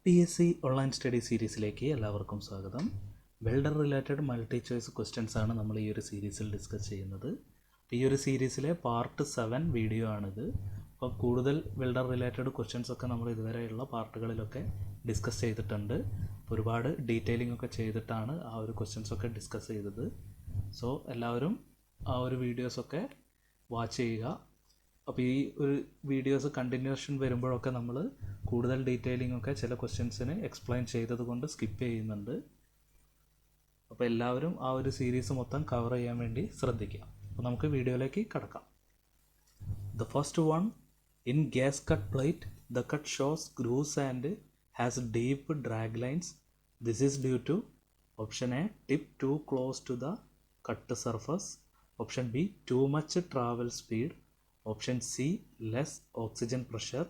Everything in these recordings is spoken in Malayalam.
PSC ഓൺലൈൻ സ്റ്റഡി സീരീസിലേക്ക് എല്ലാവർക്കും സ്വാഗതം. Welder related multi choice questions ആണ് നമ്മൾ ഈ ഒരു സീരീസിൽ ഡിസ്കസ് ചെയ്യുന്നത്. ഈ ഒരു സീരീസിലെ പാർട്ട് 7 വീഡിയോ ആണിത്. അപ്പോൾ കൂടുതൽ വെൽഡർ റിലേറ്റഡ് ക്വസ്റ്റ്യൻസ് ഒക്കെ നമ്മൾ ഇതുവരെയുള്ള പാർട്ടുകളിലൊക്കെ ഡിസ്കസ് ചെയ്തിട്ടുണ്ട്. ഒരുപാട് ഡീറ്റെയിലിംഗ് ഒക്കെ ചെയ്തിട്ടാണ് ആ ഒരു ക്വസ്റ്റ്യൻസ് ഒക്കെ ഡിസ്കസ് ചെയ്തത്. സോ എല്ലാവരും ആ ഒരു വീഡിയോസൊക്കെ വാച്ച് ചെയ്യുക. അപ്പോൾ ഈ ഒരു വീഡിയോസ് കണ്ടിന്യൂഷൻ വരുമ്പോഴൊക്കെ നമ്മൾ കൂടുതൽ ഡീറ്റെയിലിംഗ് ഒക്കെ ചില ക്വസ്റ്റ്യൻസിന് എക്സ്പ്ലെയിൻ ചെയ്തത് കൊണ്ട് സ്കിപ്പ് ചെയ്യുന്നുണ്ട്. അപ്പോൾ എല്ലാവരും ആ ഒരു സീരീസ് മൊത്തം കവർ ചെയ്യാൻ വേണ്ടി ശ്രദ്ധിക്കുക. അപ്പോൾ നമുക്ക് വീഡിയോയിലേക്ക് കടക്കാം. The first one, in gas cut plate, the cut shows grooves and has deep drag lines. This is due to option A, tip too close to the cut surface. Option B, too much travel speed. Option C, less oxygen pressure.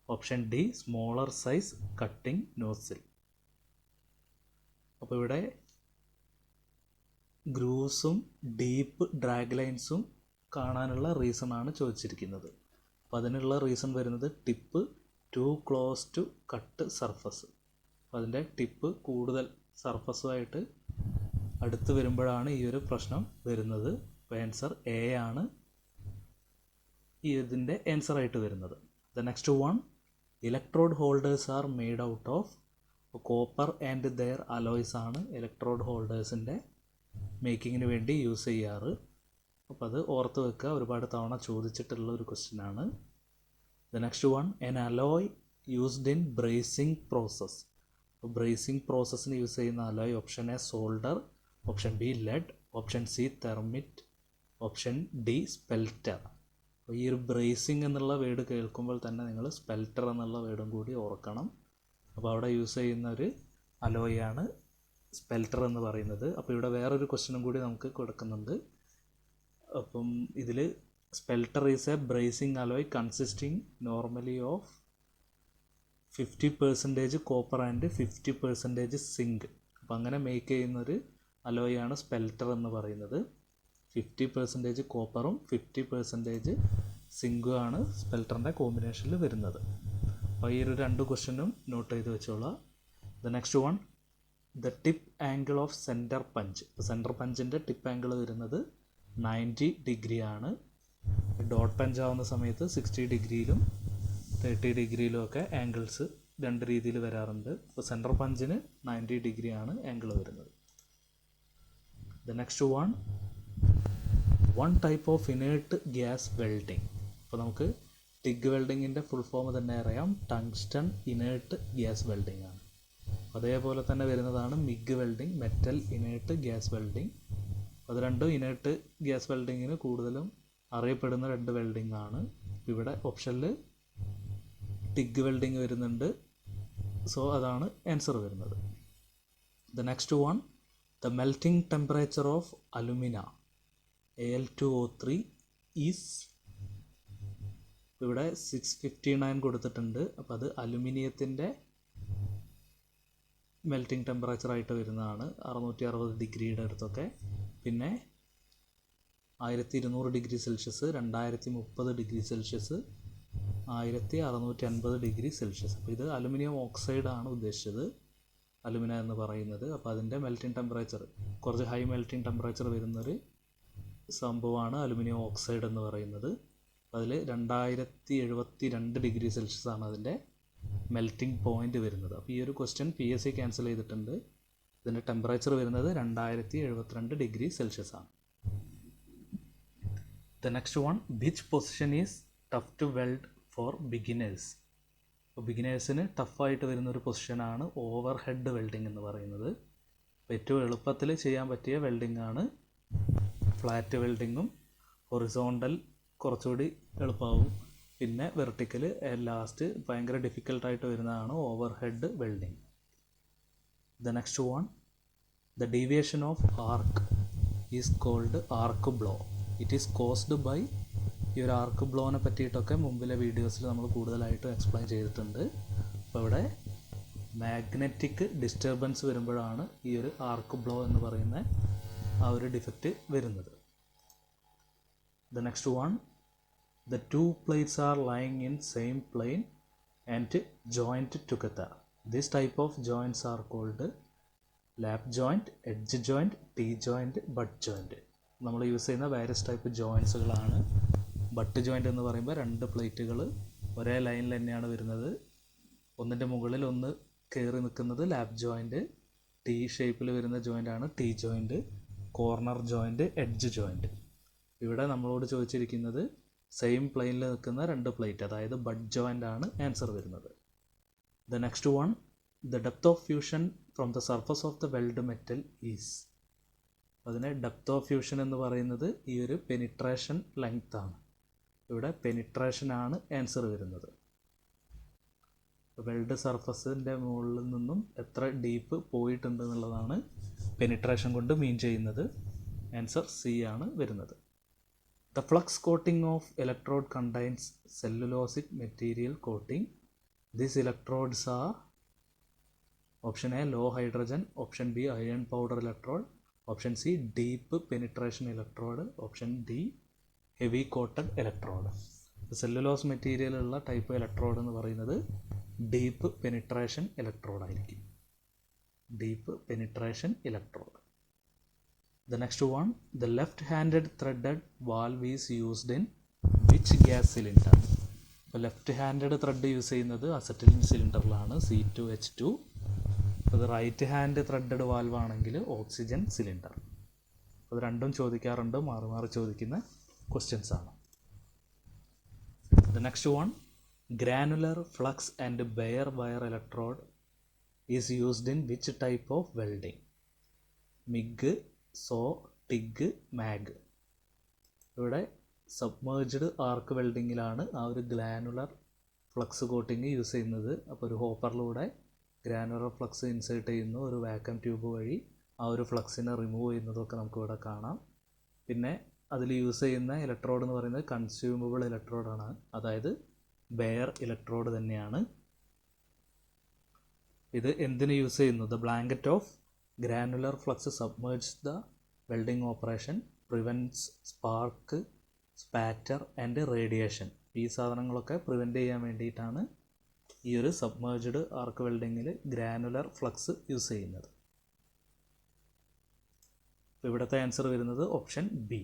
Option D, smaller size cutting nozzle. അപ്പോൾ ഇവിടെ ഗ്രൂവ്സും ഡീപ്പ് ഡ്രാഗ് ലൈൻസും കാണാനുള്ള റീസൺ ആണ് ചോദിച്ചിരിക്കുന്നത്. അപ്പോൾ അതിനുള്ള റീസൺ വരുന്നത് tip to close to cut surface. അപ്പോൾ അതിൻ്റെ ടിപ്പ് കൂടുതൽ സർഫസുമായിട്ട് അടുത്ത് വരുമ്പോഴാണ് ഈ ഒരു പ്രശ്നം വരുന്നത്. അപ്പോൾ ആൻസർ എ ആണ് ഈ ഇതിൻ്റെ ആൻസറായിട്ട് വരുന്നത്. The next one, electrode holders are made out of. Copper and their alloys ആണ് ഇലക്ട്രോഡ് ഹോൾഡേഴ്സിൻ്റെ മേക്കിങ്ങിന് വേണ്ടി യൂസ് ചെയ്യാറ്. അപ്പോൾ അത് ഓർത്ത് വെക്കുക, ഒരുപാട് തവണ ചോദിച്ചിട്ടുള്ള ഒരു ക്വസ്റ്റ്യൻ ആണ്. The next one, an alloy used in brazing process. അപ്പോൾ ബ്രേസിംഗ് പ്രോസസ്സിന് യൂസ് ചെയ്യുന്ന alloy option A solder, option B lead, option C thermit, option D spelter. അപ്പോൾ ഈ ഒരു ബ്രേസിംഗ് എന്നുള്ള വേർഡ് കേൾക്കുമ്പോൾ തന്നെ നിങ്ങൾ സ്പെൽറ്റർ എന്നുള്ള വേർഡും കൂടി ഓർക്കണം. അപ്പോൾ അവിടെ യൂസ് ചെയ്യുന്ന ഒരു അലോയാണ് സ്പെൽറ്റർ എന്ന് പറയുന്നത്. അപ്പോൾ ഇവിടെ വേറൊരു ക്വസ്റ്റ്യനും കൂടി നമുക്ക് കൊടുക്കുന്നുണ്ട്. അപ്പം ഇതിൽ spelter is a brazing alloy consisting normally of 50% copper and 50% zinc. അപ്പം അങ്ങനെ മേക്ക് ചെയ്യുന്നൊരു അലോയാണ് സ്പെൽറ്റർ എന്ന് പറയുന്നത്. 50% കോപ്പറും 50% സിങ്കും ആണ് സ്പെൽറ്ററിൻ്റെ കോമ്പിനേഷനിൽ വരുന്നത്. അപ്പോൾ ഈ ഒരു രണ്ട് ക്വസ്റ്റ്യനും നോട്ട് ചെയ്ത് വെച്ചോളാം. The next one, the tip angle of centre punch. Centre പഞ്ചിൻ്റെ ടിപ്പ് ആംഗിൾ വരുന്നത് 90 ഡിഗ്രി ആണ്. ഡോട്ട് പഞ്ച് ആവുന്ന സമയത്ത് 60 ഡിഗ്രിയിലും 30 ഡിഗ്രിയിലും ഒക്കെ ആംഗിൾസ് രണ്ട് രീതിയിൽ വരാറുണ്ട്. അപ്പോൾ സെൻറ്റർ പഞ്ചിന് 90 ഡിഗ്രിയാണ് ആംഗിൾ വരുന്നത്. The next one type of inert gas welding. അപ്പോൾ നമുക്ക് ടിഗ് വെൽഡിങ്ങിൻ്റെ ഫുൾ ഫോം തന്നെ അറിയാം, ടങ്സ്റ്റൺ ഇനേർട്ട് ഗ്യാസ് വെൽഡിംഗ് ആണ്. അതേപോലെ തന്നെ വരുന്നതാണ് MiG welding, metal inert gas welding. അത് രണ്ടും ഇനേർട്ട് ഗ്യാസ് വെൽഡിങ്ങിന് കൂടുതലും അറിയപ്പെടുന്ന രണ്ട് വെൽഡിംഗ് ആണ്. ഇവിടെ ഓപ്ഷനിൽ ടിഗ് വെൽഡിങ് വരുന്നുണ്ട്. സോ അതാണ് ആൻസർ വരുന്നത്. The next one, the melting temperature of alumina Al2O3 is. ഇവിടെ 659 കൊടുത്തിട്ടുണ്ട്. അപ്പോൾ അത് അലുമിനിയത്തിൻ്റെ മെൽറ്റിംഗ് ടെമ്പറേച്ചറായിട്ട് വരുന്നതാണ്, 660 ഡിഗ്രിയുടെ അടുത്തൊക്കെ. പിന്നെ 1200 degree Celsius, 2030 degree Celsius, 1650 degree Celsius. അപ്പോൾ ഇത് അലുമിനിയം ഓക്സൈഡ് ആണ് ഉദ്ദേശിച്ചത്, അലുമിന എന്ന് പറയുന്നത്. അപ്പോൾ അതിൻ്റെ മെൽറ്റിംഗ് ടെമ്പറേച്ചർ കുറച്ച് ഹൈ മെൽറ്റിംഗ് ടെമ്പറേച്ചർ വരുന്നൊരു സംഭവമാണ് അലുമിനിയം ഓക്സൈഡ് എന്ന് പറയുന്നത്. അതിൽ 2072 ഡിഗ്രി സെൽഷ്യസ് ആണ് അതിൻ്റെ മെൽറ്റിംഗ് പോയിൻ്റ് വരുന്നത്. അപ്പോൾ ഈ ഒരു ക്വസ്റ്റ്യൻ PSC ക്യാൻസൽ ചെയ്തിട്ടുണ്ട്. ഇതിൻ്റെ ടെമ്പറേച്ചർ വരുന്നത് 2072 ഡിഗ്രി സെൽഷ്യസ് ആണ്. The next one, which position is tough to weld for beginners. അപ്പോൾ ബിഗിനേഴ്സിന് ടഫായിട്ട് വരുന്നൊരു പൊസിഷനാണ് ഓവർ ഹെഡ് വെൽഡിംഗ് എന്ന് പറയുന്നത്. അപ്പോൾ ഏറ്റവും എളുപ്പത്തിൽ ചെയ്യാൻ പറ്റിയ വെൽഡിംഗ് ആണ് ഫ്ലാറ്റ് വെൽഡിങ്ങും. ഹൊറിസോണ്ടൽ കുറച്ചുകൂടി എളുപ്പമാവും. പിന്നെ വെർട്ടിക്കൽ ലാസ്റ്റ് ഭയങ്കര ഡിഫിക്കൽട്ടായിട്ട് വരുന്നതാണ് overhead welding. The next one, the deviation of arc is called arc blow. It is caused by. ഈ ഒരു ആർക്ക് ബ്ലോനെ പറ്റിയിട്ടൊക്കെ മുമ്പിലെ വീഡിയോസിൽ നമ്മൾ കൂടുതലായിട്ട് എക്സ്പ്ലെയിൻ ചെയ്തിട്ടുണ്ട്. അപ്പോൾ ഇവിടെ മാഗ്നറ്റിക് ഡിസ്റ്റർബൻസ് വരുമ്പോഴാണ് ഈ ഒരു ആർക്ക് ബ്ലോ എന്ന് പറയുന്ന ആ ഒരു ഡിഫക്റ്റ് വരുന്നത്. The next one, the two plates are lying in same plane and joined together. This type of joints are called lap joint, edge joint, T-joint, butt joint. നമ്മൾ യൂസ് ചെയ്യുന്ന വേരിയസ് ടൈപ്പ് ജോയിൻസുകളാണ്. ബട്ട് ജോയിൻ്റ് എന്ന് പറയുമ്പോൾ രണ്ട് പ്ലേറ്റുകൾ ഒരേ ലൈനിൽ തന്നെയാണ് വരുന്നത്. ഒന്നിൻ്റെ മുകളിൽ ഒന്ന് കയറി നിൽക്കുന്നത് ലാപ്പ് ജോയിൻറ്റ്, ടി ഷേപ്പിൽ വരുന്ന ജോയിൻ്റാണ് T joint, corner joint, edge joint. ഇവിടെ നമ്മളോട് ചോദിച്ചിരിക്കുന്നത് സെയിം പ്ലെയിനിൽ നിൽക്കുന്ന രണ്ട് പ്ലേറ്റ്, അതായത് ബട്ട് ജോയിൻ്റ് ആണ് ആൻസർ വരുന്നത്. The next one, the depth of fusion from the surface of the weld metal is. അതിനെ ഡെപ്ത് ഓഫ് ഫ്യൂഷൻ എന്ന് പറയുന്നത് ഈ ഒരു പെനിട്രേഷൻ ലെങ്ത് ആണ്. ഇവിടെ പെനിട്രേഷൻ ആണ് ആൻസർ വരുന്നത്. വെൽഡ് സർഫസിൻ്റെ മുകളിൽ നിന്നും എത്ര ഡീപ്പ് പോയിട്ടുണ്ട് എന്നുള്ളതാണ് പെനിട്രേഷൻ കൊണ്ട് മീൻ ചെയ്യുന്നത്. ആൻസർ സി ആണ് വരുന്നത്. The flux coating of electrode contains cellulosic material coating. These electrodes are option A low hydrogen, option B iron powder electrode, option C deep penetration electrode, option D heavy coated electrode. Cellulose മെറ്റീരിയലുള്ള ടൈപ്പ് ഇലക്ട്രോഡ് എന്ന് പറയുന്നത് ഡീപ്പ് പെനിട്രേഷൻ ഇലക്ട്രോഡ് ആയിരിക്കും. Deep penetration electrode. The next one, the left-handed threaded valve is used in which gas cylinder? അപ്പോൾ ലെഫ്റ്റ് ഹാൻഡഡ് ത്രെഡ് യൂസ് ചെയ്യുന്നത് അസറ്റിലിൻ സിലിണ്ടറിലാണ്, C2H2. അത് റൈറ്റ് ഹാൻഡ് ത്രെഡഡ് വാൽവ് ആണെങ്കിൽ ഓക്സിജൻ സിലിണ്ടർ. അത് രണ്ടും ചോദിക്കാറുണ്ട്, മാറി മാറി ചോദിക്കുന്ന ക്വസ്റ്റ്യൻസ് ആണ്. The next one, granular flux and bare wire electrode is used in which type of welding? MIG, സോ, ടിഗ്, മാഗ്. ഇവിടെ സബ്മേർജ്ഡ് ആർക്ക് വെൽഡിങ്ങിലാണ് ആ ഒരു ഗ്രാനുലർ ഫ്ലക്സ് കോട്ടിങ് യൂസ് ചെയ്യുന്നത്. അപ്പോൾ ഒരു ഹോപ്പറിലൂടെ ഗ്രാനുലർ ഫ്ലക്സ് ഇൻസേർട്ട് ചെയ്യുന്നു, ഒരു വാക്വം ട്യൂബ് വഴി ആ ഒരു ഫ്ലക്സിനെ റിമൂവ് ചെയ്യുന്നതൊക്കെ നമുക്കിവിടെ കാണാം. പിന്നെ അതിൽ യൂസ് ചെയ്യുന്ന ഇലക്ട്രോഡ് എന്ന് പറയുന്നത് കൺസ്യൂമബിൾ ഇലക്ട്രോഡാണ്, അതായത് ബെയർ ഇലക്ട്രോഡ് തന്നെയാണ്. ഇത് എന്തിന് യൂസ് ചെയ്യുന്നു? The blanket of granular flux submerge the welding operation, prevents spark, spatter and radiation. ഈ സാധനങ്ങളൊക്കെ പ്രിവെൻറ്റ് ചെയ്യാൻ വേണ്ടിയിട്ടാണ് ഈ ഒരു സബ്മേർജ്ഡ് ആർക്ക് വെൽഡിങ്ങിൽ ഗ്രാനുലർ ഫ്ലക്സ് യൂസ് ചെയ്യുന്നത്. ഇവിടുത്തെ ആൻസർ വരുന്നത് option B.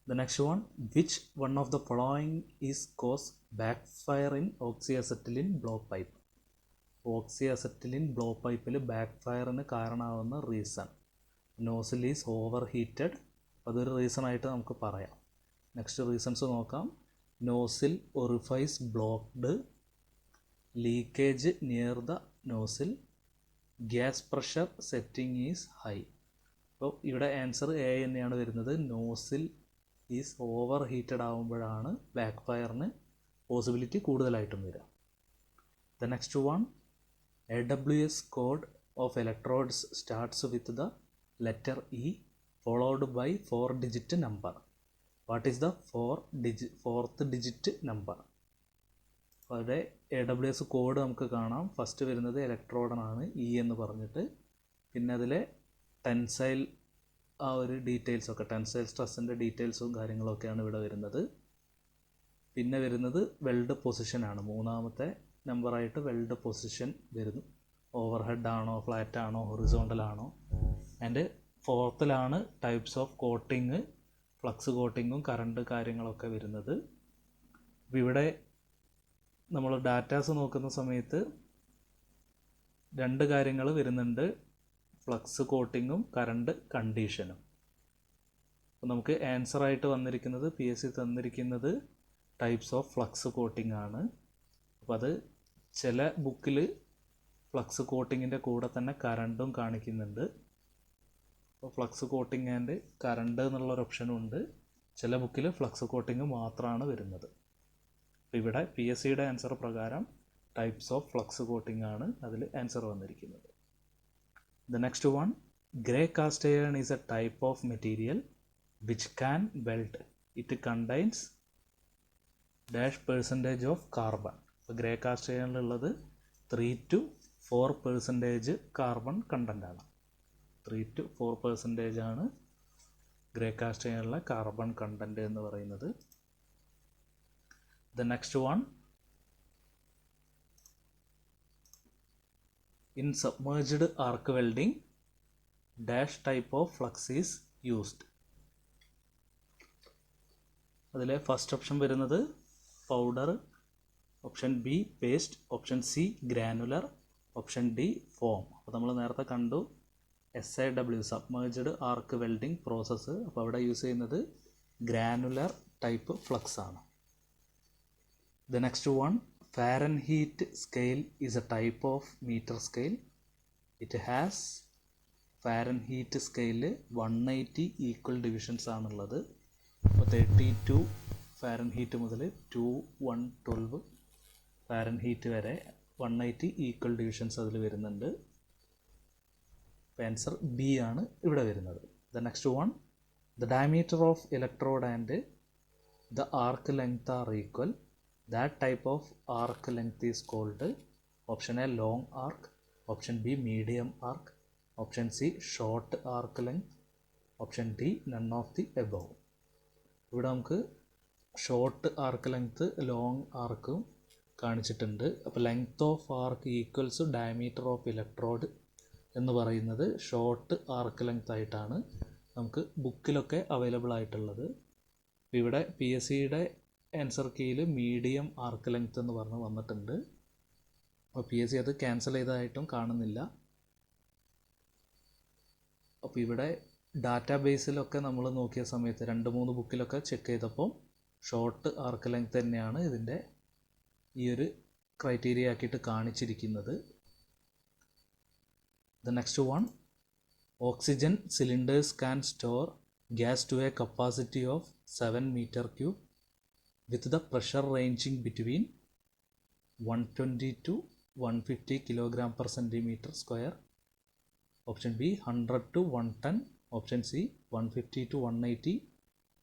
The next one, which one of the following is cause backfire in oxy acetylene blowpipe? Oxy acetylene blow പൈപ്പിൽ ബാക്ക് ഫയറിന് കാരണമാവുന്ന reason, nozzle is overheated. അതൊരു റീസൺ ആയിട്ട് നമുക്ക് പറയാം. നെക്സ്റ്റ് റീസൺസ് നോക്കാം. Nozzle orifice blocked, leakage near the nozzle, gas pressure setting is high. അപ്പോൾ ഇവിടെ ആൻസർ എ തന്നെയാണ് വരുന്നത്. നോസിൽ ഈസ് ഓവർ ഹീറ്റഡ് ആകുമ്പോഴാണ് ബാക്ക് ഫയറിന് പോസിബിലിറ്റി കൂടുതലായിട്ടും വരിക. The next one, AWS code of electrodes starts with the letter E followed by 4-digit number. What is the fourth digit number? അവിടെ AWS കോഡ് നമുക്ക് കാണാം. ഫസ്റ്റ് വരുന്നത് ഇലക്ട്രോഡാണ്, ഇ എന്ന് പറഞ്ഞിട്ട്. പിന്നെ അതിലെ ടെൻസൈൽ ആ ഒരു ഡീറ്റെയിൽസൊക്കെ, ടെൻസൈൽ സ്ട്രെസ്സിൻ്റെ ഡീറ്റെയിൽസും കാര്യങ്ങളൊക്കെയാണ് ഇവിടെ വരുന്നത്. പിന്നെ വരുന്നത് വെൽഡ് പൊസിഷനാണ്. മൂന്നാമത്തെ നമ്പറായിട്ട് വെൽഡ് പൊസിഷൻ വരുന്നു. ഓവർ ഹെഡ് ആണോ, ഫ്ലാറ്റ് ആണോ, ഹൊറിസോണ്ടൽ ആണോ. ആൻഡ് ഫോർത്തിലാണ് ടൈപ്സ് ഓഫ് കോട്ടിങ്, ഫ്ലക്സ് കോട്ടിങ്ങും കറണ്ട് കാര്യങ്ങളൊക്കെ വരുന്നത്. അപ്പോൾ ഇവിടെ നമ്മൾ ഡാറ്റാസ് നോക്കുന്ന സമയത്ത് രണ്ട് കാര്യങ്ങൾ വരുന്നുണ്ട്, ഫ്ലക്സ് കോട്ടിങ്ങും കറണ്ട് കണ്ടീഷനും. അപ്പോൾ നമുക്ക് ആൻസറായിട്ട് വന്നിരിക്കുന്നത് PSC തന്നിരിക്കുന്നത് ടൈപ്സ് ഓഫ് ഫ്ലക്സ് കോട്ടിംഗ് ആണ്. അപ്പോൾ അത് ചില ബുക്കിൽ ഫ്ലക്സ് കോട്ടിങ്ങിൻ്റെ കൂടെ തന്നെ കറണ്ടും കാണിക്കുന്നുണ്ട്. അപ്പോൾ ഫ്ലക്സ് കോട്ടിങ് ആൻഡ് കറണ്ട് എന്നുള്ളൊരു ഓപ്ഷനും ഉണ്ട്. ചില ബുക്കിൽ ഫ്ലക്സ് കോട്ടിങ് മാത്രമാണ് വരുന്നത്. അപ്പോൾ ഇവിടെ PSCയുടെ ആൻസർ പ്രകാരം ടൈപ്സ് ഓഫ് ഫ്ലക്സ് കോട്ടിംഗ് ആണ് അതിൽ ആൻസർ വന്നിരിക്കുന്നത്. The next one, grey cast iron is a type of material which can weld. It contains -% of carbon. ഇപ്പോൾ ഗ്രേ കാസ്റ്റ് അയണിലുള്ളത് 3 to 4% കാർബൺ കണ്ടൻ്റാണ്. 3 to 4% ആണ് ഗ്രേ കാസ്റ്റ് അയണിലെ കാർബൺ കണ്ടൻറ്റ് എന്ന് പറയുന്നത്. The next one, In submerged arc welding, dash type of flux is used. അതിലെ ഫസ്റ്റ് ഓപ്ഷൻ വരുന്നത് powder, option B paste, option C granular, option D form. അപ്പോൾ നമ്മൾ നേരത്തെ കണ്ടു SAW submerged arc welding process. അപ്പോൾ അവിടെ യൂസ് ചെയ്യുന്നത് ഗ്രാനുലർ ടൈപ്പ് ഫ്ലക്സ് ആണ്. The next one, Fahrenheit scale is a type of meter scale. It has Fahrenheit scale 180 equal divisions ആണുള്ളത്. അപ്പോൾ 32 ഫാരൻഹീറ്റ് മുതൽ 2112 ഫാരൻഹീറ്റ് വരെ 180 ഈക്വൽ ഡിവിഷൻസ് അതിൽ വരുന്നുണ്ട്. ആൻസർ ബി ആണ് ഇവിടെ വരുന്നത്. The next one, the diameter of electrode and the arc length are equal. That type of arc length is called option A long arc, option B medium arc, option C short arc length, option D none of the above. ഇവിടെ നമുക്ക് ഷോർട്ട് ആർക്ക് ലെങ്ത്ത് ലോങ് ആർക്കും കാണിച്ചിട്ടുണ്ട്. അപ്പോൾ length of arc equals diameter of electrode എന്ന് പറയുന്നത് ഷോർട്ട് ആർക്ക് ലെങ്ത് ആയിട്ടാണ് നമുക്ക് ബുക്കിലൊക്കെ അവൈലബിൾ ആയിട്ടുള്ളത്. അപ്പോൾ ഇവിടെ PSCയുടെ ആൻസർ കീയിൽ മീഡിയം ആർക്ക് ലെങ്ത് എന്ന് പറഞ്ഞ് വന്നിട്ടുണ്ട്. അപ്പോൾ PSC അത് ക്യാൻസൽ ചെയ്തതായിട്ടും കാണുന്നില്ല. അപ്പോൾ ഇവിടെ ഡാറ്റാബേസിലൊക്കെ നമ്മൾ നോക്കിയ സമയത്ത് 2-3 ബുക്കിലൊക്കെ ചെക്ക് ചെയ്തപ്പോൾ ഷോർട്ട് ആർക്ക് ലെങ്ത് തന്നെയാണ് ഇതിൻ്റെ ഈ ഒരു ക്രൈറ്റീരിയ ആക്കിയിട്ട് കാണിച്ചിരിക്കുന്നത്. The next one, oxygen cylinders can store gas to a capacity of 7 meter cube with the pressure ranging between 120 to 150 kilogram per centimeter square. Option B 100 to 110, option C 150 to 180,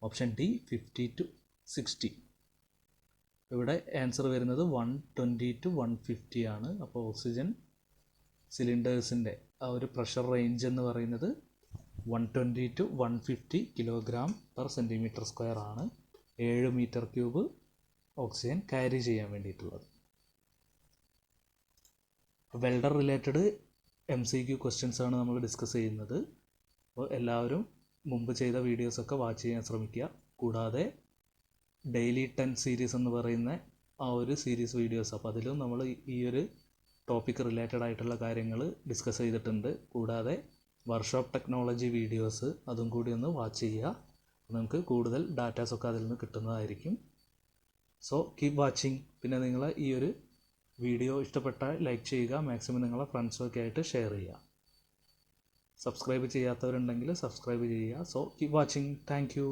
option D 50 to 60. ഇവിടെ ആൻസർ വരുന്നത് 120 to 150 ആണ്. അപ്പോൾ ഓക്സിജൻ സിലിണ്ടേഴ്സിൻ്റെ ആ ഒരു പ്രഷർ റേഞ്ച് എന്ന് പറയുന്നത് 120 to 150 kilogram per centimetre square ആണ് 7 മീറ്റർ ക്യൂബ് ഓക്സിജൻ ക്യാരി ചെയ്യാൻ വേണ്ടിയിട്ടുള്ളത്. വെൽഡർ റിലേറ്റഡ് MCQ ക്വസ്റ്റ്യൻസ് ആണ് നമ്മൾ ഡിസ്കസ് ചെയ്യുന്നത്. അപ്പോൾ എല്ലാവരും മുമ്പ് ചെയ്ത വീഡിയോസൊക്കെ വാച്ച് ചെയ്യാൻ ശ്രമിക്കുക. കൂടാതെ ഡെയിലി 10 സീരീസ് എന്ന് പറയുന്ന ആ ഒരു സീരീസ് വീഡിയോസ്, അപ്പോൾ അതിലും നമ്മൾ ഈ ഒരു ടോപ്പിക് റിലേറ്റഡ് ആയിട്ടുള്ള കാര്യങ്ങൾ ഡിസ്കസ് ചെയ്തിട്ടുണ്ട്. കൂടാതെ വർക്ക്ഷോപ്പ് ടെക്നോളജി വീഡിയോസ് അതും കൂടി ഒന്ന് വാച്ച് ചെയ്യുക. നമുക്ക് കൂടുതൽ ഡാറ്റാസൊക്കെ അതിൽ നിന്ന് കിട്ടുന്നതായിരിക്കും. So keep watching. പിന്നെ നിങ്ങൾ ഈ ഒരു വീഡിയോ ഇഷ്ടപ്പെട്ടാൽ ലൈക്ക് ചെയ്യുക, മാക്സിമം നിങ്ങളെ ഫ്രണ്ട്സൊക്കെ ആയിട്ട് ഷെയർ ചെയ്യുക. സബ്സ്ക്രൈബ് ചെയ്യാത്തവരുണ്ടെങ്കിൽ സബ്സ്ക്രൈബ് ചെയ്യുക. So keep watching. Thank you.